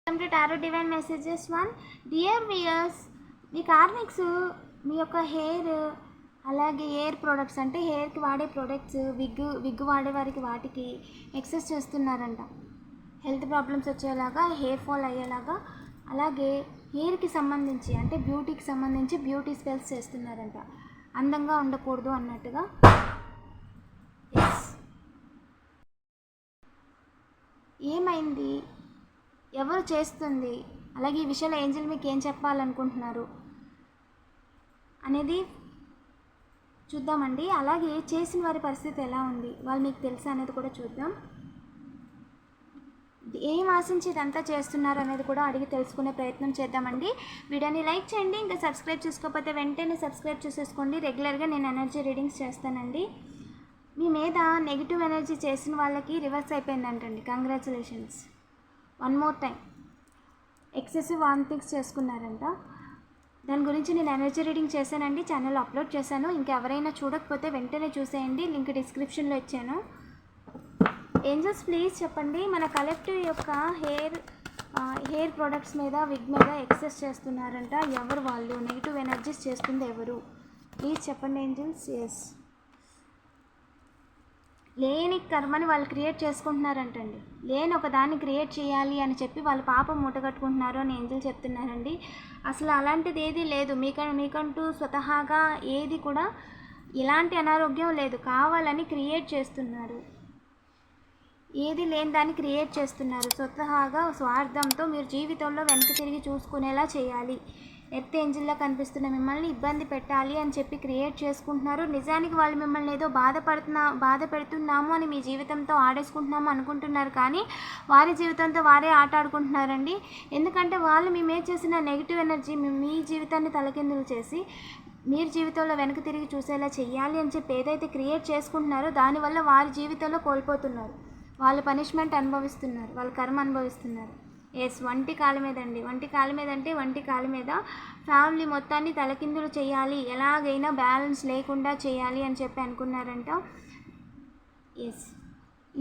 Welcome to tarot divine messages 1. Dear viewers, మీ karmics మీ యొక్క హెయిర్ అలాగే హెయిర్ ప్రొడక్ట్స్ అంటే హెయిర్కి వాడే ప్రొడక్ట్స్ విగ్ వాడే వారికి వాటికి ఎక్సెస్ చేస్తున్నారంట. హెల్త్ ప్రాబ్లమ్స్ వచ్చేలాగా, హెయిర్ ఫాల్ అయ్యేలాగా, అలాగే హెయిర్కి సంబంధించి అంటే బ్యూటీకి సంబంధించి బ్యూటీ స్పెల్స్ చేస్తున్నారంట. అందంగా ఉండకూడదు అన్నట్టుగా. ఏమైంది, ఎవరు చేస్తుంది, అలాగే ఈ విషయంలో ఏంజెల్ మీకు ఏం చెప్పాలనుకుంటున్నారు అనేది చూద్దామండి. అలాగే చేసిన వారి పరిస్థితి ఎలా ఉంది, వాళ్ళు మీకు తెలుసా అనేది కూడా చూద్దాం. ఏం ఆశించి ఇదంతా చేస్తున్నారు అనేది కూడా అడిగి తెలుసుకునే ప్రయత్నం చేద్దామండి. వీడియోని లైక్ చేయండి. ఇంకా సబ్స్క్రైబ్ చేసుకోకపోతే వెంటనే సబ్స్క్రైబ్ చేసేసుకోండి. రెగ్యులర్గా నేను ఎనర్జీ రీడింగ్స్ చేస్తానండి. మీ మీద నెగిటివ్ ఎనర్జీ చేసిన వాళ్ళకి రివర్స్ అయిపోయిందంటండి. Congratulations. One more time excessive vomitings చేసుకున్నారంట. దాని గురించి నేను ఎనర్జీ రీడింగ్ చేశానండి, ఛానల్లో అప్లోడ్ చేశాను. ఇంకెవరైనా చూడకపోతే వెంటనే చూసేయండి, లింక్ డిస్క్రిప్షన్లో ఇచ్చాను. ఏంజల్స్ ప్లీజ్ చెప్పండి, మన కలెక్టివ్ యొక్క హెయిర్ ప్రొడక్ట్స్ మీద విగ్ మీద ఎక్సెస్ చేస్తున్నారంట. ఎవరు వాళ్ళు, నెగిటివ్ ఎనర్జీస్ చేస్తుంది ఎవరు, ప్లీజ్ చెప్పండి ఏంజల్స్. ఎస్, లేని కర్మని వాళ్ళు క్రియేట్ చేసుకుంటున్నారంటండి. లేని ఒక దాన్ని క్రియేట్ చేయాలి అని చెప్పి వాళ్ళు పాపం మూటగట్టుకుంటున్నారు అని ఏంజల్ చెప్తున్నారండి. అసలు అలాంటిది ఏదీ లేదు. మీకంటూ స్వతహాగా ఏది కూడా ఎలాంటి అనారోగ్యం లేదు. కావాలని క్రియేట్ చేస్తున్నారు. ఏది లేని దాన్ని క్రియేట్ చేస్తున్నారు. స్వతహాగా స్వార్థంతో మీరు జీవితంలో వెనక్కి తిరిగి చూసుకునేలా చేయాలి. ఎర్త్ ఏంజిల్లా కనిపిస్తున్న మిమ్మల్ని ఇబ్బంది పెట్టాలి అని చెప్పి క్రియేట్ చేసుకుంటున్నారు. నిజానికి వాళ్ళు మిమ్మల్ని ఏదో బాధ పెడుతున్నాము అని మీ జీవితంతో ఆడేసుకుంటున్నాము అనుకుంటున్నారు, కానీ వారి జీవితంతో వారే ఆట ఆడుకుంటున్నారండి. ఎందుకంటే వాళ్ళు మీ మీద చేసిన నెగిటివ్ ఎనర్జీ మీ జీవితాన్ని తలకిందులు చేసి మీరు జీవితంలో వెనక్కి తిరిగి చూసేలా చెయ్యాలి అని చెప్పి ఏదైతే క్రియేట్ చేసుకుంటున్నారో దానివల్ల వారి జీవితంలో కోల్పోతున్నారు. వాళ్ళు పనిష్మెంట్ అనుభవిస్తున్నారు, వాళ్ళు కర్మ అనుభవిస్తున్నారు. ఎస్, వంటి కాలు మీద అండి. వంటి కాలు మీద అంటే వంటి కాలు మీద ఫ్యామిలీ మొత్తాన్ని తలకిందులు చేయాలి, ఎలాగైనా బ్యాలెన్స్ లేకుండా చేయాలి అని చెప్పి అనుకున్నారంట. ఎస్,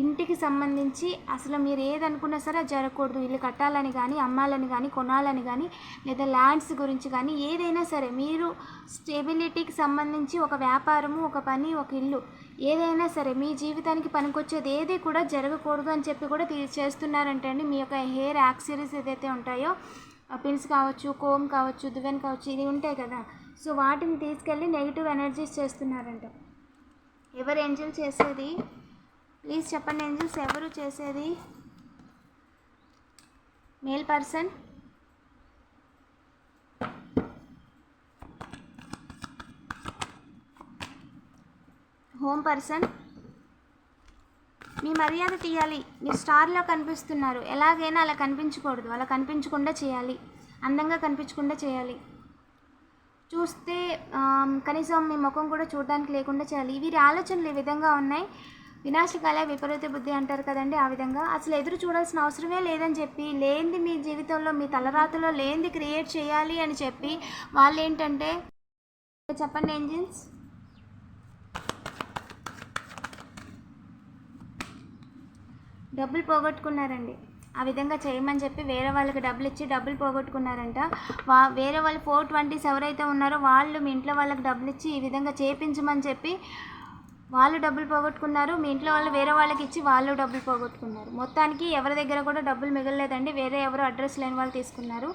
ఇంటికి సంబంధించి అసలు మీరు ఏదనుకున్నా సరే జరగకూడదు. ఇల్లు కట్టాలని కానీ, అమ్మాలని కానీ, కొనాలని కానీ, లేదా ల్యాండ్స్ గురించి కానీ ఏదైనా సరే మీరు స్టెబిలిటీకి సంబంధించి ఒక వ్యాపారము, ఒక పని, ఒక ఇల్లు ఏదైనా సరే మీ జీవితానికి పనికొచ్చేది ఏది కూడా జరగకూడదు అని చెప్పి కూడా చేస్తున్నారంటే అండి. మీ యొక్క హెయిర్ యాక్సెసరీస్ ఏదైతే ఉంటాయో, పిన్స్ కావచ్చు, కోమ్ కావచ్చు, దువ్వెన కావచ్చు, ఇది ఉంటాయి కదా, సో వాటిని తీసుకెళ్ళి నెగిటివ్ ఎనర్జీస్ చేస్తున్నారంట. ఎవరు ఏంజల్ చేసేది, ప్లీజ్ చెప్పండి ఏంజల్స్, ఎవరు చేసేది? Male person, home person. మీ మర్యాద తీయాలి. మీరు స్టార్లో కనిపిస్తున్నారు, ఎలాగైనా అలా కనిపించకూడదు, అలా కనిపించకుండా చేయాలి, అందంగా కనిపించకుండా చేయాలి. చూస్తే కనీసం మీ ముఖం కూడా చూడడానికి లేకుండా చేయాలి. వీరి ఆలోచనలు ఈ విధంగా ఉన్నాయి. వినాశకాల విపరీత బుద్ధి అంటారు కదండి, ఆ విధంగా. అసలు ఎదురు చూడాల్సిన అవసరమే లేదని చెప్పి, లేనిది మీ జీవితంలో మీ తలరాతలో లేనిది క్రియేట్ చేయాలి అని చెప్పి వాళ్ళు ఏంటంటే, చెప్పండి ఏంజిల్స్. డబ్బులు పోగొట్టుకున్నారండి. ఆ విధంగా చేయమని చెప్పి వేరే వాళ్ళకి డబ్బులు ఇచ్చి డబ్బులు పోగొట్టుకున్నారంట. వేరే వాళ్ళు 420s ఎవరైతే ఉన్నారో వాళ్ళు మీ ఇంట్లో వాళ్ళకి డబ్బులు ఇచ్చి ఈ విధంగా చేయించమని చెప్పి వాళ్ళు డబ్బులు పోగొట్టుకున్నారు. మీ ఇంట్లో వాళ్ళు వేరే వాళ్ళకి ఇచ్చి వాళ్ళు డబ్బులు పోగొట్టుకున్నారు. మొత్తానికి ఎవరి దగ్గర కూడా డబ్బులు మిగలలేదండి. వేరే ఎవరు అడ్రస్ లేని వాళ్ళు తీసుకున్నారు.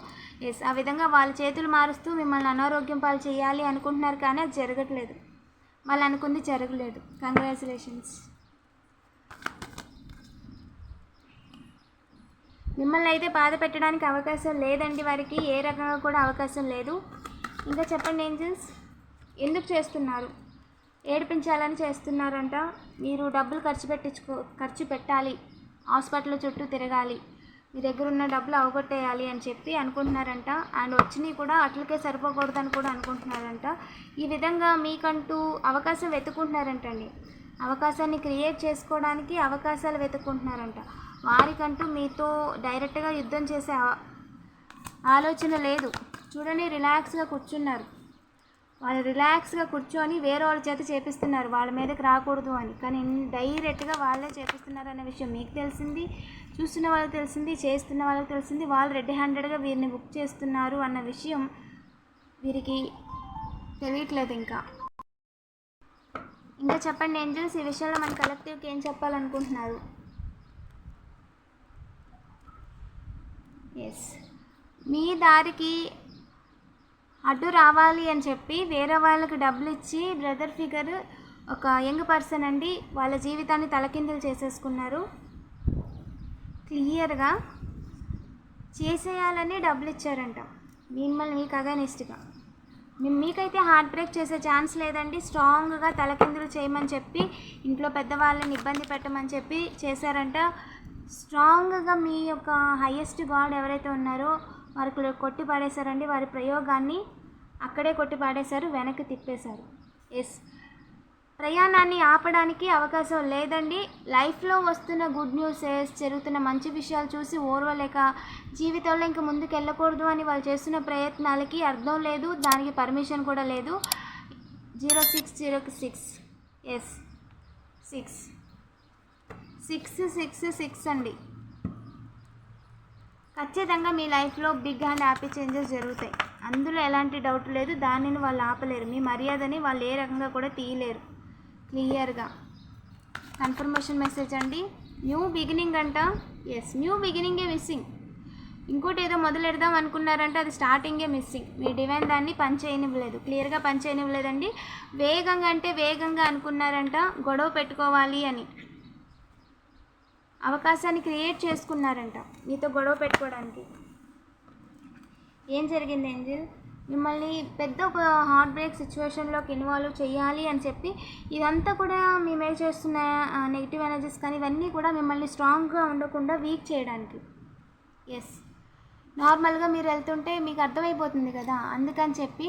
ఎస్, ఆ విధంగా వాళ్ళ చేతులు మారుస్తూ మిమ్మల్ని అనారోగ్యం పాలు చేయాలి అనుకుంటున్నారు, కానీ అది జరగట్లేదు. వాళ్ళు అనుకుంది జరగలేదు. కంగ్రాచులేషన్స్. మిమ్మల్ని అయితే బాధ పెట్టడానికి అవకాశం లేదండి. వారికి ఏ రకంగా కూడా అవకాశం లేదు. ఇంకా చెప్పండి ఏంజల్స్, ఎందుకు చేస్తున్నారు? ఏడిపించాలని చేస్తున్నారంట. మీరు డబ్బులు ఖర్చు పెట్టాలి, హాస్పిటల్ చుట్టూ తిరగాలి, మీ దగ్గర ఉన్న డబ్బులు అవగొట్టేయాలి అని చెప్పి అనుకుంటున్నారంట. అండ్ వచ్చినవి కూడా అట్లకే సరిపోకూడదని కూడా అనుకుంటున్నారంట. ఈ విధంగా మీకంటూ అవకాశం వెతుక్కుంటున్నారంటండి. అవకాశాన్ని క్రియేట్ చేసుకోవడానికి అవకాశాలు వెతుక్కుంటున్నారంట. వారికంటూ మీతో డైరెక్ట్గా యుద్ధం చేసే ఆలోచన లేదు. చూడండి, రిలాక్స్గా కూర్చున్నారు. వాళ్ళు రిలాక్స్గా కూర్చొని వేరే వాళ్ళ చేత చేపిస్తున్నారు, వాళ్ళ మీదకి రాకూడదు అని. కానీ డైరెక్ట్గా వాళ్ళే చేపిస్తున్నారు అనే విషయం మీకు తెలిసింది. చూస్తున్న వాళ్ళకి తెలిసింది, చేస్తున్న వాళ్ళకి తెలిసింది, వాళ్ళు రెడ్ హ్యాండెడ్గా వీరిని బుక్ చేస్తున్నారు అన్న విషయం వీరికి తెలియట్లేదు. ఇంకా చెప్పండి ఏంజల్స్, ఈ విషయంలో మన కలెక్టివ్కి ఏం చెప్పాలనుకుంటున్నారు? ఎస్, మీ దారికి అడ్డు రావాలి అని చెప్పి వేరే వాళ్ళకి డబ్బులు ఇచ్చి బ్రదర్ ఫిగర్ ఒక యంగ్ పర్సన్ అండి వాళ్ళ జీవితాన్ని తలకిందులు చేసేసుకున్నారు. క్లియర్గా చేసేయాలని డబ్బులు ఇచ్చారంట మిమ్మల్ని మీకు అగైనిస్ట్గా. మీకైతే హార్ట్ బ్రేక్ చేసే ఛాన్స్ లేదండి. స్ట్రాంగ్గా తలకిందులు చేయమని చెప్పి ఇంట్లో పెద్దవాళ్ళని ఇబ్బంది పెట్టమని చెప్పి చేశారంట. స్ట్రాంగ్గా మీ యొక్క హయ్యెస్ట్ గాడ్ ఎవరైతే ఉన్నారో వారికి కొట్టి పాడేశారండి. వారి ప్రయోగాన్ని అక్కడే కొట్టి పాడేశారు, వెనక్కి తిప్పేశారు. ఎస్, ప్రయాణాన్ని ఆపడానికి అవకాశం లేదండి. లైఫ్లో వస్తున్న గుడ్ న్యూసెస్, జరుగుతున్న మంచి విషయాలు చూసి ఓర్వలేక జీవితంలో ఇంక ముందుకు వెళ్ళకూడదు అని వాళ్ళు చేస్తున్న ప్రయత్నాలకి అర్థం లేదు, దానికి పర్మిషన్ కూడా లేదు. 0606 ఎస్ 666 అండి. ఖచ్చితంగా మీ లైఫ్లో బిగ్ అండ్ హ్యాపీ చేంజెస్ జరుగుతాయి, అందులో ఎలాంటి డౌట్ లేదు. దానిని వాళ్ళు ఆపలేరు, మీ మర్యాదని వాళ్ళు ఏ రకంగా కూడా తీయలేరు. క్లియర్గా కన్ఫర్మేషన్ మెసేజ్ అండి. న్యూ బిగినింగ్ అంట. ఎస్, న్యూ బిగినింగే మిస్సింగ్. ఇంకోటి ఏదో మొదలెడదాం అనుకున్నారంటే అది స్టార్టింగే మిస్సింగ్. మీ డివైన్ దాన్ని పని చేయనివ్వలేదు, క్లియర్గా పని చేయనివ్వలేదండి. వేగంగా అంటే వేగంగా అనుకున్నారంట గొడవ పెట్టుకోవాలి అని, అవకాశాన్ని క్రియేట్ చేసుకున్నారంట మీతో గొడవ పెట్టుకోవడానికి. ఏం జరిగింది ఏంజిల్? మిమ్మల్ని పెద్ద ఒక హార్ట్ బ్రేక్ సిచ్యువేషన్లోకి ఇన్వాల్వ్ చేయాలి అని చెప్పి ఇదంతా కూడా మీ మీద చేస్తున్న నెగిటివ్ ఎనర్జీస్ కానీ ఇవన్నీ కూడా మిమ్మల్ని స్ట్రాంగ్గా ఉండకుండా వీక్ చేయడానికి. ఎస్, నార్మల్గా మీరు వెళ్తుంటే మీకు అర్థమైపోతుంది కదా, అందుకని చెప్పి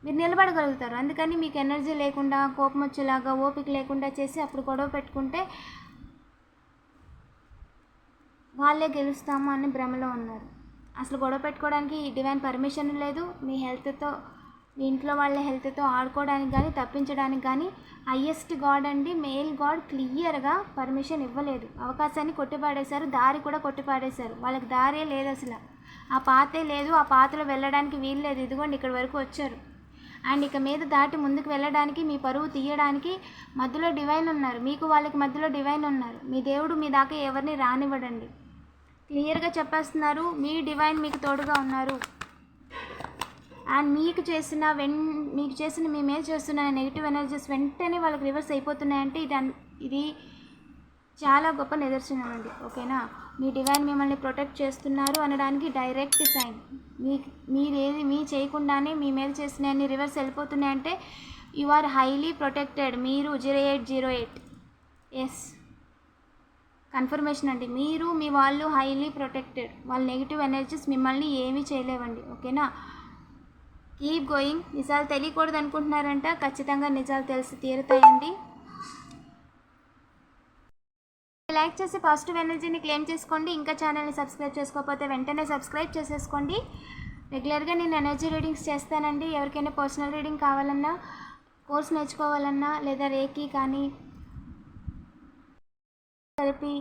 మీరు నిలబడగలుగుతారు. అందుకని మీకు ఎనర్జీ లేకుండా, కోపం వచ్చేలాగా, ఓపిక లేకుండా చేసి అప్పుడు గొడవ పెట్టుకుంటే వాళ్ళే గెలుస్తాము అని భ్రమలో ఉన్నారు. అసలు గొడవ పెట్టుకోవడానికి డివైన్ పర్మిషన్ లేదు. మీ హెల్త్తో, మీ ఇంట్లో వాళ్ళ హెల్త్తో ఆడుకోవడానికి కానీ తప్పించడానికి కానీ హయ్యెస్ట్ గాడ్ అండి, మేల్ గాడ్ క్లియర్గా పర్మిషన్ ఇవ్వలేదు. అవకాశాన్ని కొట్టిపాడేశారు, దారి కూడా కొట్టిపాడేశారు. వాళ్ళకి దారే లేదు, అసలు ఆ పాతే లేదు, ఆ పాతలో వెళ్ళడానికి వీలు లేదు. ఇదిగోండి ఇక్కడి వరకు వచ్చారు. అండ్ ఇక మీద దాటి ముందుకు వెళ్ళడానికి, మీ పరువు తీయడానికి మధ్యలో డివైన్ ఉన్నారు. మీకు వాళ్ళకి మధ్యలో డివైన్ ఉన్నారు. మీ దేవుడు మీ దాకా ఎవరిని రానివ్వడండి. క్లియర్గా చెప్పేస్తున్నారు, మీ డివైన్ మీకు తోడుగా ఉన్నారు. అండ్ మీకు చేసిన మీ మీద చేస్తున్న నెగిటివ్ ఎనర్జీస్ వెంటనే వాళ్ళకి రివర్స్ అయిపోతున్నాయంటే ఇది చాలా గొప్ప నిదర్శనం అండి. ఓకేనా, మీ డివైన్ మిమ్మల్ని ప్రొటెక్ట్ చేస్తున్నారు అనడానికి డైరెక్ట్ సైన్. మీ చేయకుండానే మీ మీద చేసిన అన్ని రివర్స్ వెళ్ళిపోతున్నాయంటే యు ఆర్ హైలీ ప్రొటెక్టెడ్. మీరు 0808 ఎస్ కన్ఫర్మేషన్ అండి. మీరు మీ వాళ్ళు హైలీ ప్రొటెక్టెడ్. వాళ్ళ నెగిటివ్ ఎనర్జీస్ మిమ్మల్ని ఏమీ చేయలేవండి. ఓకేనా, కీప్ గోయింగ్. నిజాలు తెలియకూడదు అనుకుంటున్నారంట, ఖచ్చితంగా నిజాలు తెలిసి తీరుతాయండి. లైక్ చేసి పాజిటివ్ ఎనర్జీని క్లెయిమ్ చేసుకోండి. ఇంకా ఛానల్ని సబ్స్క్రైబ్ చేసుకోకపోతే వెంటనే సబ్స్క్రైబ్ చేసేసుకోండి. రెగ్యులర్గా నేను ఎనర్జీ రీడింగ్స్ చేస్తానండి. ఎవరికైనా పర్సనల్ రీడింగ్ కావాలన్నా, కోర్స్ నేర్చుకోవాలన్నా, లేదా రేకీ కానీ థెరపీ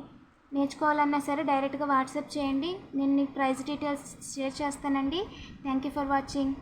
నేర్చుకోవాలన్నా సరే డైరెక్ట్గా వాట్సాప్ చేయండి. నేను మీకు ప్రైస్ డీటెయిల్స్ షేర్ చేస్తానండి. Thank you for watching.